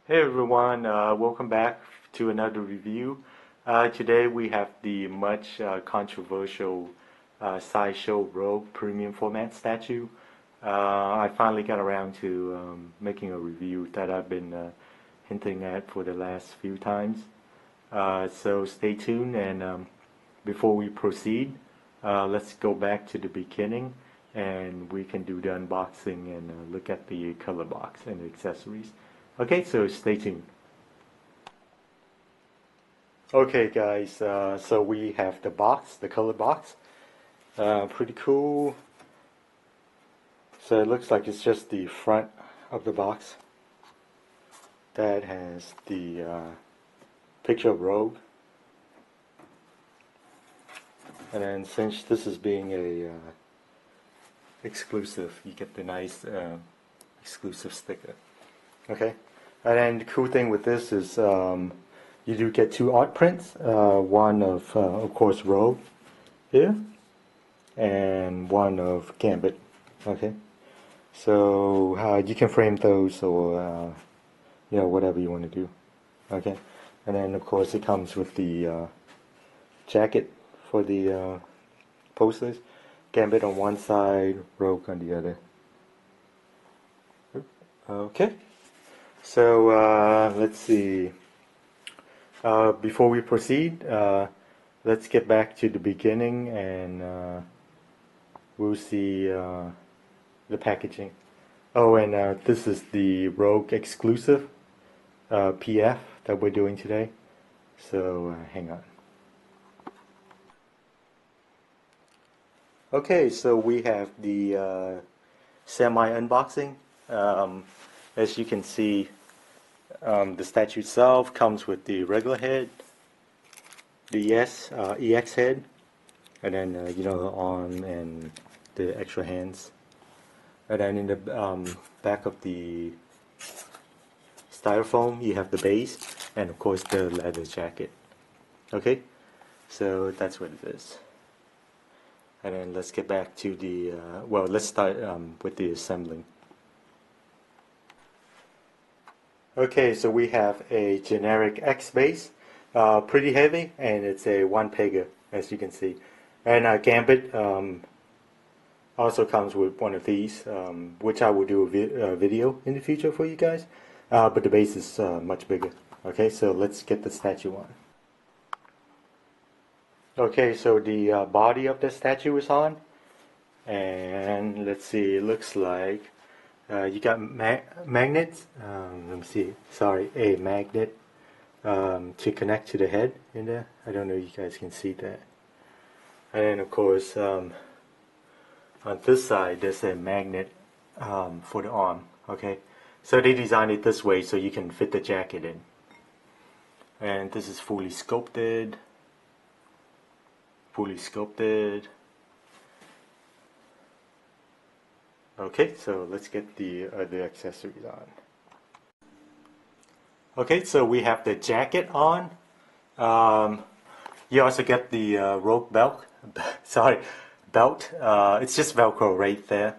Hey everyone, welcome back to another review. Today we have the much controversial Sideshow Rogue Premium Format statue. I finally got around to making a review that I've been hinting at for the last few times. So stay tuned, and before we proceed, let's go back to the beginning and we can do the unboxing and look at the color box and the accessories. Okay, so stay tuned. Okay guys, so we have the box, the color box. Pretty cool. So it looks like it's just the front of the box that has the picture of Rogue. And then since this is being a exclusive, you get the nice exclusive sticker. Okay, and then the cool thing with this is you do get two art prints. One of course, Rogue here, and one of Gambit. Okay, so you can frame those or whatever you want to do. Okay, and then of course it comes with the jacket for the posters. Gambit on one side, Rogue on the other. Okay. So let's see. Before we proceed, let's get back to the beginning and we'll see the packaging. Oh, and this is the Rogue exclusive PF that we're doing today. So hang on. Okay, so we have the semi-unboxing. As you can see, the statue itself comes with the regular head, the EX head, and then the arm and the extra hands. And then in the back of the styrofoam, you have the base, and of course the leather jacket. Okay, so that's what it is. And then let's get back to the let's start with the assembling. Okay, so we have a generic X base, pretty heavy, and it's a one pegger, as you can see. And Gambit also comes with one of these, which I will do a video in the future for you guys. But the base is much bigger. Okay, so let's get the statue on. Okay, so the body of the statue is on, and let's see, it looks like you got magnets. Let me see. Sorry, a magnet to connect to the head in there. I don't know if you guys can see that. And then of course on this side there's a magnet for the arm. Okay, so they designed it this way so you can fit the jacket in. And this is fully sculpted. Okay, so let's get the other accessories on. Okay, so we have the jacket on. You also get the rope belt. Sorry, belt. It's just Velcro right there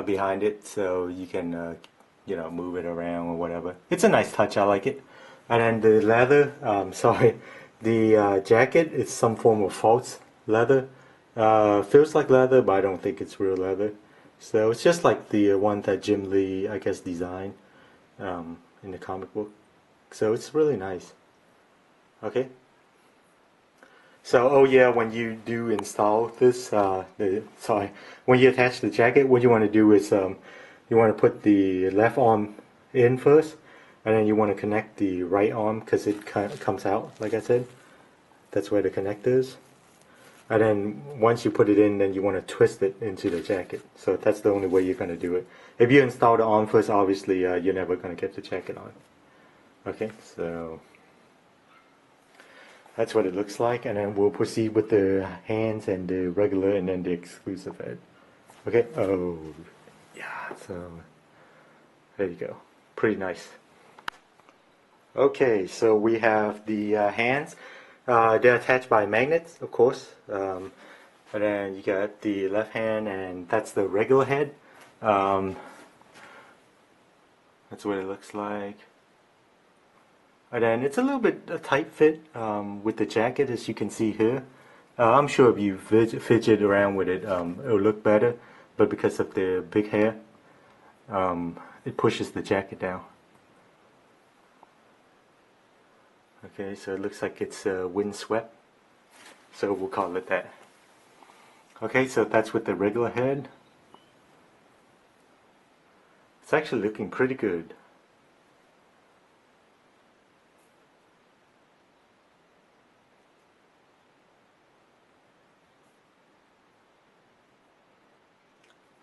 behind it, so you can move it around or whatever. It's a nice touch. I like it. And then the leather. Sorry, the jacket is some form of false leather. Feels like leather, but I don't think it's real leather. So it's just like the one that Jim Lee, I guess, designed in the comic book. So it's really nice. Okay. So, oh yeah, when you do install this, when you attach the jacket, what you want to do is you want to put the left arm in first, and then you want to connect the right arm because it comes out, like I said. That's where the connector is. And then once you put it in, then you want to twist it into the jacket. So that's the only way you're going to do it. If you install the arm first, obviously you're never going to get the jacket on. Okay, so that's what it looks like. And then we'll proceed with the hands and the regular and then the exclusive head. Okay, oh yeah, so there you go. Pretty nice. Okay, so we have the hands. They're attached by magnets, of course. And then you got the left hand, and that's the regular head. That's what it looks like. And then it's a little bit a tight fit with the jacket, as you can see here. I'm sure if you fidget around with it, it'll look better. But because of the big hair, it pushes the jacket down. Okay, so it looks like it's windswept. So we'll call it that. Okay, so that's with the regular head. It's actually looking pretty good.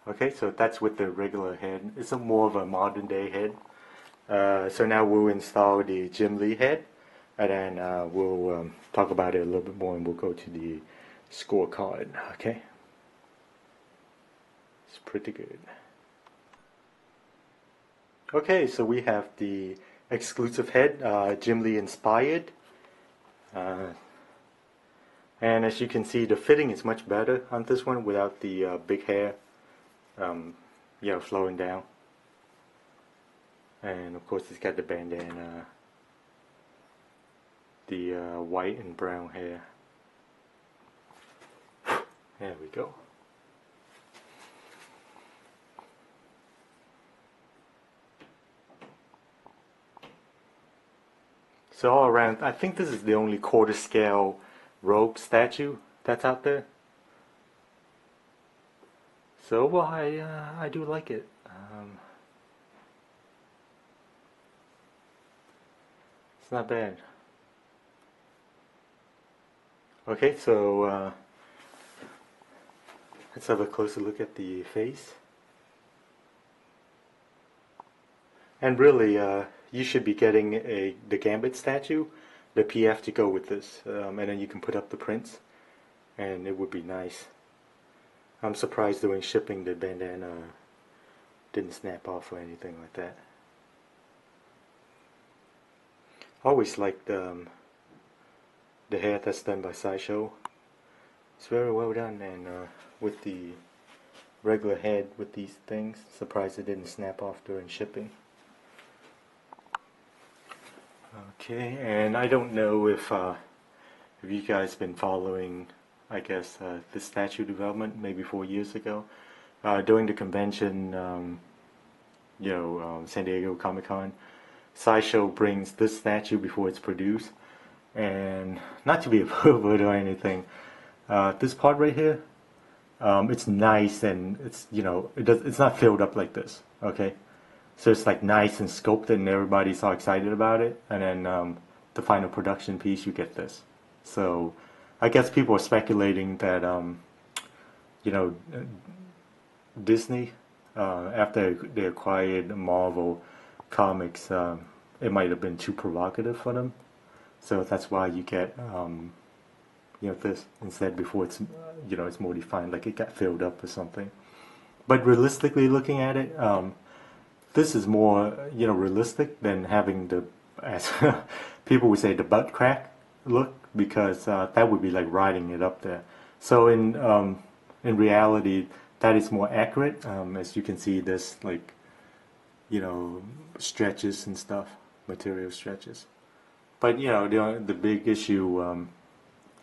Okay, so that's with the regular head. It's a more of a modern day head. So now we'll install the Jim Lee head, and then we'll talk about it a little bit more, and we'll go to the scorecard. Okay, it's pretty good. Okay, so we have the exclusive head, Jim Lee inspired, uh, and as you can see, the fitting is much better on this one without the big hair, um, flowing down. And of course, it's got the bandana, the white and brown hair. There we go. So all around, I think this is the only quarter scale rogue statue that's out there. So well, I do like it. It's not bad. Okay, so let's have a closer look at the face. And really, you should be getting the Gambit statue, the PF to go with this, and then you can put up the prints, and it would be nice. I'm surprised during shipping the bandana didn't snap off or anything like that. I always liked the hair that's done by Sideshow. It's very well done, and with the regular head with these things, surprised it didn't snap off during shipping. Okay, and I don't know if you guys been following, I guess, the statue development maybe 4 years ago. During the convention, San Diego Comic Con, Sideshow brings this statue before it's produced. And not to be a pervert or anything, this part right here, it's nice, and it's not filled up like this. Okay, so it's like nice and sculpted, and everybody's all excited about it. And then the final production piece, you get this. So I guess people are speculating that Disney, after they acquired Marvel Comics, it might have been too provocative for them. So that's why you get this instead before it's more defined, like it got filled up or something. But realistically looking at it, this is more realistic than having the, as people would say, the butt crack look, because that would be like riding it up there. So in reality, that is more accurate. As you can see, this like stretches and stuff, material stretches. But the big issue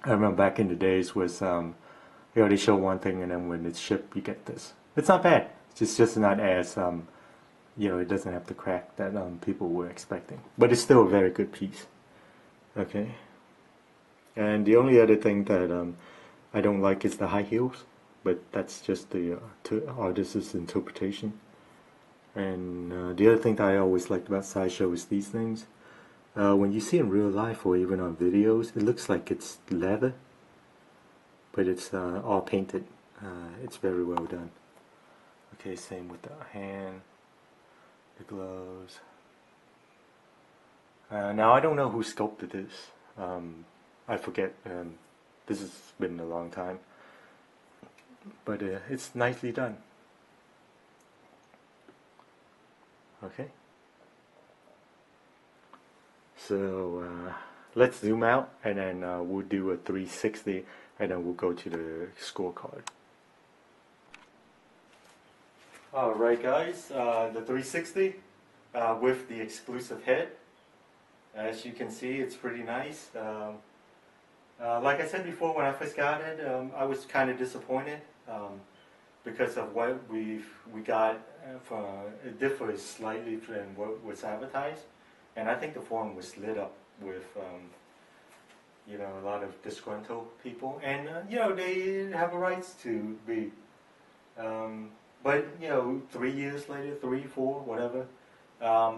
I remember back in the days was they show one thing, and then when it's shipped, you get this. It's not bad. It's just not as it doesn't have the crack that people were expecting. But it's still a very good piece. Okay. And the only other thing that I don't like is the high heels, but that's just the artist's interpretation. And the other thing that I always liked about Sideshow is these things. When you see in real life or even on videos, it looks like it's leather, but it's all painted. It's very well done. Okay, same with the hand, the gloves. Now I don't know who sculpted this. I forget. This has been a long time, but it's nicely done. Okay. So let's zoom out, and then we'll do a 360, and then we'll go to the scorecard. Alright guys, the 360 with the exclusive head. As you can see, it's pretty nice. Like I said before, when I first got it, I was kind of disappointed because of what we got. It differs slightly from what was advertised, and I think the forum was lit up with a lot of disgruntled people, and they have a right to be. But 3 years later, 3, 4, whatever.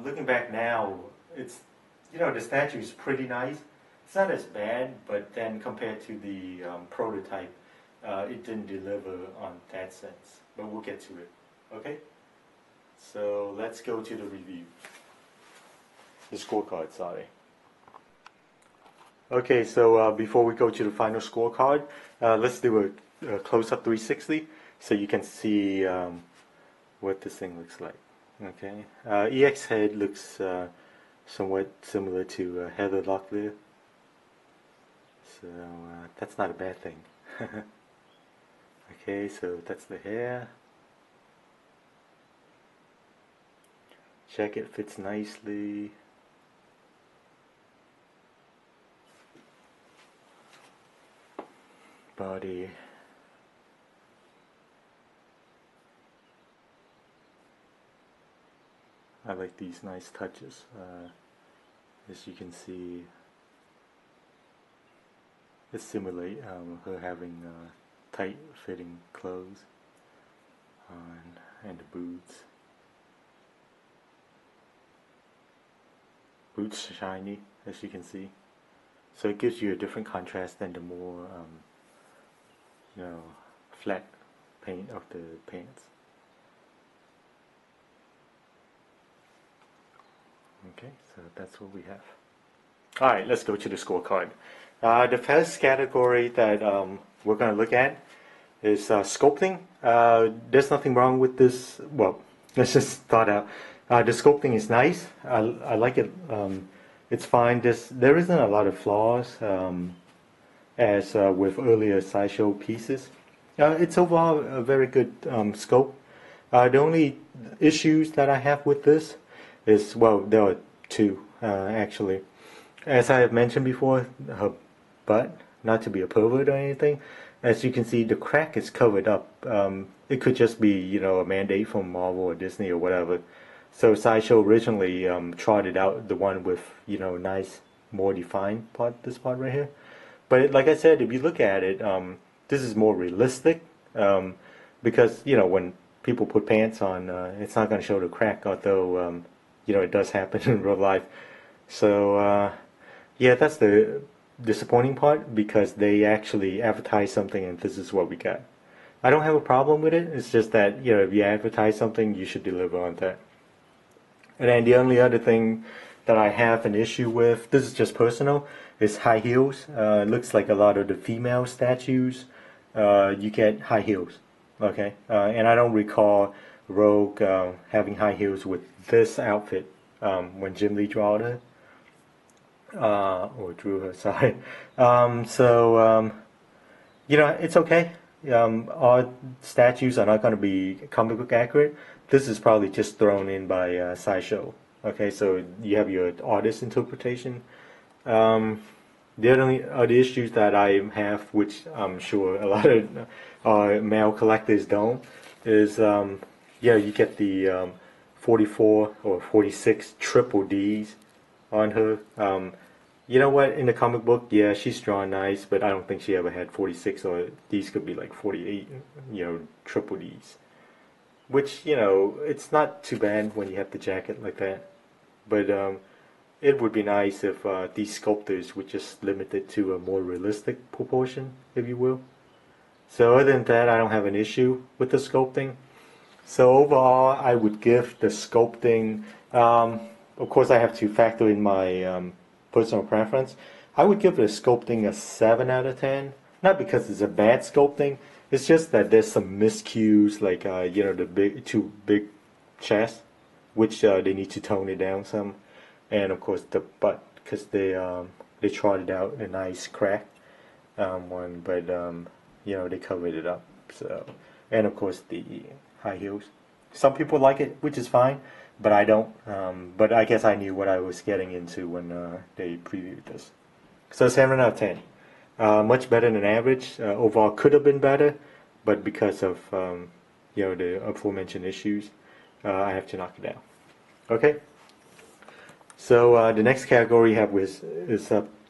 Looking back now, it's the statue is pretty nice. It's not as bad, but then compared to the prototype, it didn't deliver on that sense. But we'll get to it. Okay. So let's go to the review. The scorecard, sorry. Okay, so before we go to the final scorecard, let's do a close-up 360 so you can see what this thing looks like. Okay, EX head looks somewhat similar to Heather Locklear, so that's not a bad thing. Okay, so that's the hair. Jacket fits nicely. Body. I like these nice touches. As you can see, it simulates her having tight fitting clothes on, and the boots. Boots shiny, as you can see. So it gives you a different contrast than the more flat paint of the pants. Okay, so that's what we have. Alright, let's go to the scorecard. The first category that we're going to look at is sculpting. There's nothing wrong with this. Well, let's just start out. The sculpting is nice. I like it. It's fine. There isn't a lot of flaws as with earlier Sideshow pieces. It's overall a very good sculpt. The only issues that I have with this is, well, there are two actually. As I have mentioned before, her butt, not to be a pervert or anything, as you can see, the crack is covered up. It could just be, a mandate from Marvel or Disney or whatever. So Sideshow originally trotted out the one with, nice, more defined part, this part right here. But like I said, if you look at it, this is more realistic because, when people put pants on, it's not going to show the crack, although, it does happen in real life. So, yeah, that's the disappointing part because they actually advertise something and this is what we got. I don't have a problem with it. It's just that, if you advertise something, you should deliver on that. And then the only other thing that I have an issue with, this is just personal, is high heels. It looks like a lot of the female statues, you get high heels. Okay, and I don't recall Rogue having high heels with this outfit when Jim Lee drew her. Or drew her, sorry. It's okay. Our statues are not going to be comic book accurate. This is probably just thrown in by Sideshow. Okay, so you have your artist interpretation. The other issues that I have, which I'm sure a lot of male collectors don't, is you get the 44 or 46 triple Ds on her. You know what? In the comic book, yeah, she's drawn nice, but I don't think she ever had 46, or these could be like 48, triple Ds. Which, it's not too bad when you have the jacket like that. But it would be nice if these sculptors would just limit it to a more realistic proportion, if you will. So other than that, I don't have an issue with the sculpting. So overall, I would give the sculpting, of course I have to factor in my personal preference. I would give the sculpting a 7 out of 10. Not because it's a bad sculpting, it's just that there's some miscues, like the too big chest, which they need to tone it down some, and of course the butt, because they trotted out a nice crack one, but they covered it up. So, and of course the high heels. Some people like it, which is fine. but I don't. But I guess I knew what I was getting into when they previewed this. So 7 out of 10. Much better than average. Overall, could have been better, but because of the aforementioned issues, I have to knock it down. Okay. So the next category you have is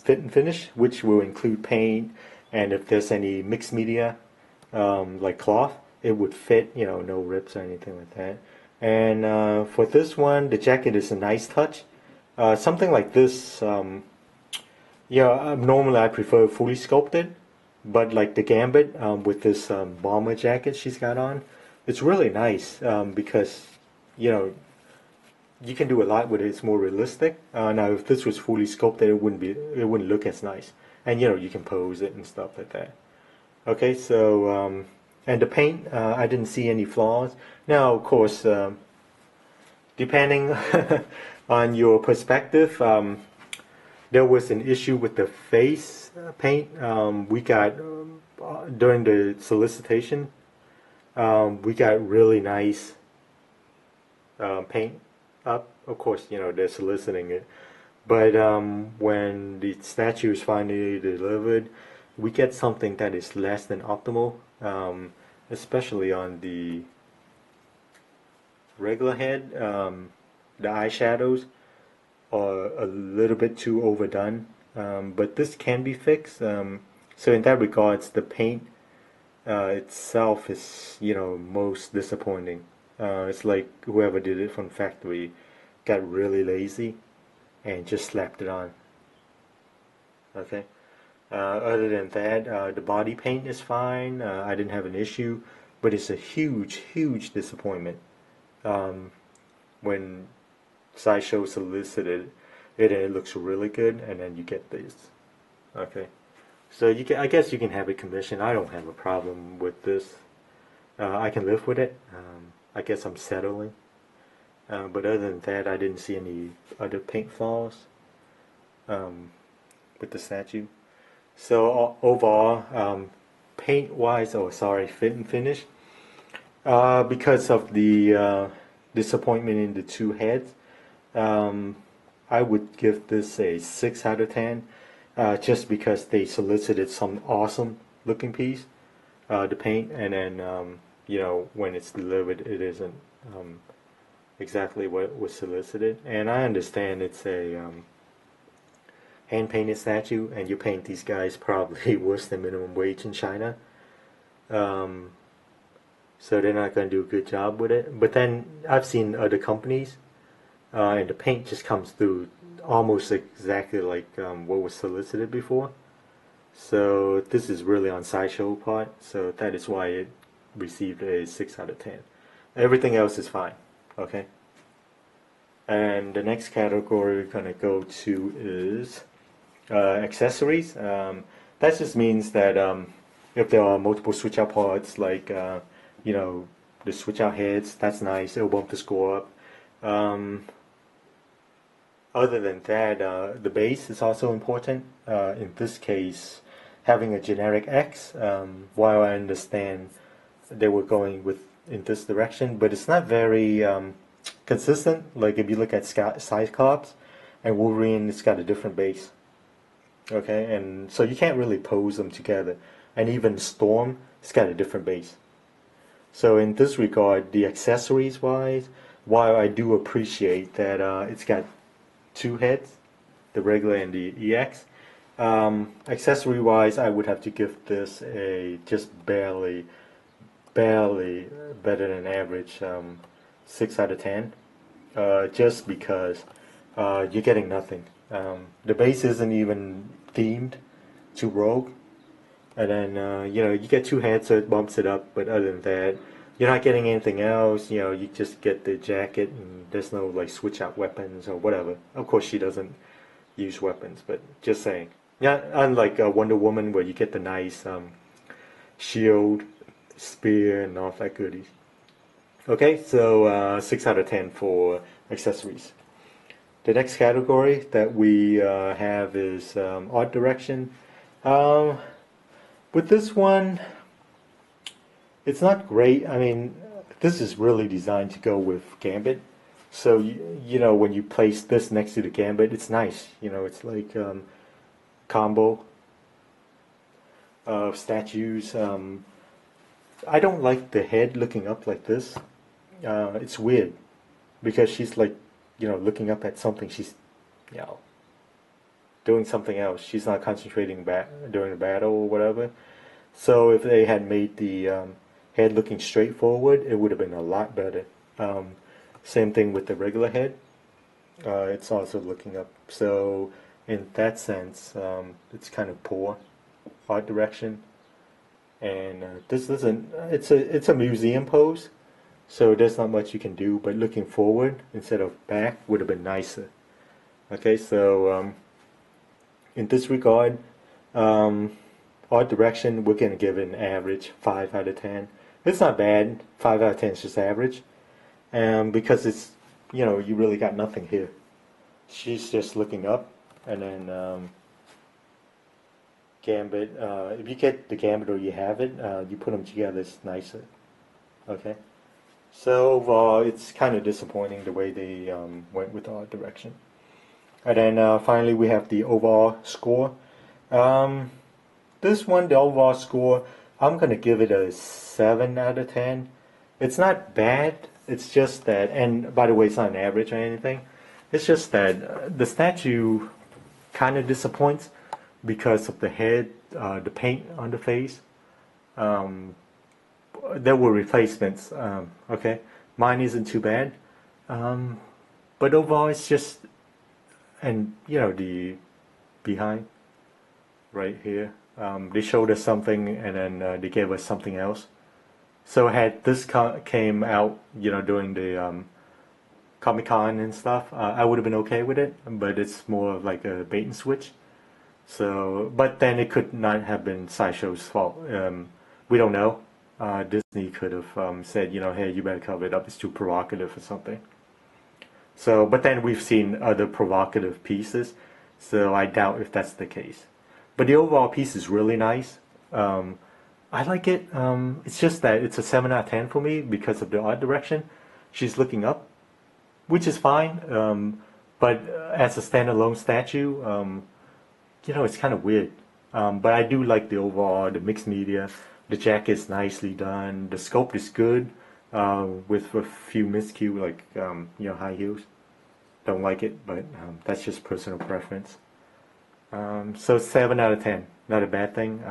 fit and finish, which will include paint, and if there's any mixed media like cloth, it would fit. No rips or anything like that. And for this one, the jacket is a nice touch. Something like this, normally I prefer fully sculpted, but like the Gambit with this bomber jacket she's got on, it's really nice because you know you can do a lot with it. It's more realistic. Now, if this was fully sculpted, it wouldn't look as nice. And you can pose it and stuff like that. Okay, so and the paint, I didn't see any flaws. Now, of course, depending on your perspective, there was an issue with the face paint. We got during the solicitation, we got really nice paint up. Of course, they're soliciting it, but when the statue is finally delivered, we get something that is less than optimal, especially on the regular head. The eyeshadows are a little bit too overdone, but this can be fixed. So in that regards, the paint itself is most disappointing. It's like whoever did it from factory got really lazy and just slapped it on. Okay. Other than that, the body paint is fine. I didn't have an issue, but it's a huge disappointment when Sideshow solicited it and it looks really good, and then you get this. Okay. So I guess you can have it commissioned. I don't have a problem with this. I can live with it. I guess I'm settling. But other than that, I didn't see any other paint flaws with the statue. So overall, paint-wise, fit and finish, because of the disappointment in the two heads, I would give this a 6 out of 10, just because they solicited some awesome looking piece, the paint, and then when it's delivered, it isn't exactly what was solicited. And I understand it's a hand painted statue, and you paint these guys probably worse than minimum wage in China. So they're not going to do a good job with it. But then I've seen other companies, and the paint just comes through almost exactly like what was solicited before. So this is really on Sideshow part, so that is why it received a 6 out of 10. Everything else is fine. Okay. And the next category we're going to go to is accessories. That just means that if there are multiple switch out parts, like the switch out heads, that's nice. It'll bump the score up. Other than that, the base is also important. In this case, having a generic X, while I understand they were going in this direction, but it's not very consistent. Like if you look at Cyclops and Wolverine, it's got a different base. Okay, and so you can't really pose them together. And even Storm, it's got a different base. So in this regard, the accessories wise, while I do appreciate that it's got two heads, the regular and the EX, accessory wise, I would have to give this a just barely better than average 6 out of 10, just because you're getting nothing. The base isn't even themed to Rogue, and then you get two heads, so it bumps it up. But other than that, you're not getting anything else. You just get the jacket, and there's no like switch out weapons or whatever. Of course, she doesn't use weapons, but just saying. Yeah, unlike Wonder Woman, where you get the nice shield, spear, and all that goodies. Okay, so 6 out of 10 for accessories. The next category that we have is art direction. With this one, it's not great. I mean, this is really designed to go with Gambit, So you know, when you place this next to the Gambit, it's nice. You know, it's like combo of statues. I don't like the head looking up like this. It's weird because she's like, you know, looking up at something. She's, you know, doing something else. She's not concentrating during the battle or whatever. So if they had made the head looking straight forward, it would have been a lot better. Um, Same thing with the regular head. It's also looking up. So in that sense, it's kind of poor art direction. And this isn't. It's a museum pose, so there's not much you can do. But looking forward instead of back would have been nicer. Okay, so in this regard, um, art direction we're gonna give it an average 5 out of 10. It's not bad. 5 out of 10 is just average, because it's, you know, you really got nothing here. She's just looking up, and then Gambit. If you get the Gambit or you have it, you put them together, it's nicer. Okay. So overall, it's kind of disappointing the way they went with the art direction. And then finally, we have the overall score. Um, this one, the overall score, I'm gonna give it a 7 out of 10. It's not bad. It's just that, and by the way, it's not an average or anything. It's just that the statue kind of disappoints because of the head, the paint on the face. Um, there were replacements. Okay, mine isn't too bad, um, but overall, it's just, and you know, the behind right here. They showed us something, and then they gave us something else. So had this came out, you know, during the Comic Con and stuff, I would have been okay with it. But it's more of like a bait and switch. So, but then it could not have been Sideshow's fault. We don't know. Disney could have said, you know, hey, you better cover it up. It's too provocative or something. So, but then we've seen other provocative pieces. So I doubt if that's the case. But the overall piece is really nice. Um, I like it. It's just that it's a 7 out of 10 for me because of the art direction. She's looking up, which is fine. But as a standalone statue, you know, it's kind of weird. But I do like the overall, the mixed media. The jacket's nicely done. The sculpt is good, with a few miscue, like you know, high heels. Don't like it, but that's just personal preference. So 7 out of 10, not a bad thing.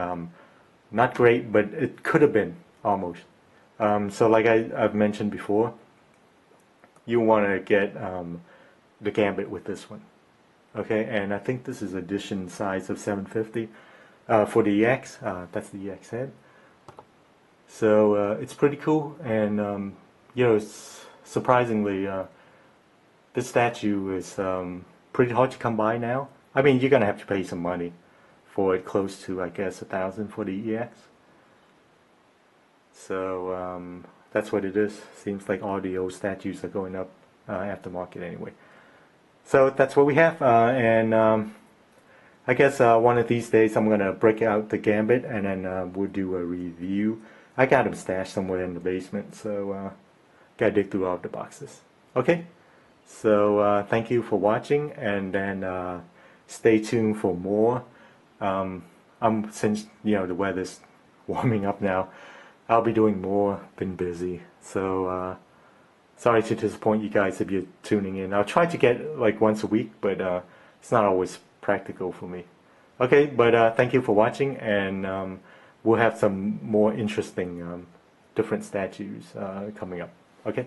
Not great, but it could have been almost. So like I've mentioned before, you want to get the Gambit with this one. Okay, and I think this is edition size of 750 for the EX. That's the EX head. So it's pretty cool, and you know, it's surprisingly, this statue is pretty hard to come by now. I mean, you're gonna have to pay some money for it, close to, I guess, 1,000 for the EX. So that's what it is. Seems like all the old statues are going up aftermarket anyway. So that's what we have, and I guess one of these days I'm gonna break out the Gambit, and then we'll do a review. I got them stashed somewhere in the basement, so gotta dig through all the boxes. Okay, so thank you for watching, and then stay tuned for more. Since you know the weather's warming up now, I'll be doing more. Been busy, so sorry to disappoint you guys if you're tuning in. I'll try to get like once a week, but it's not always practical for me. Okay, but thank you for watching, and we'll have some more interesting different statues coming up. Okay.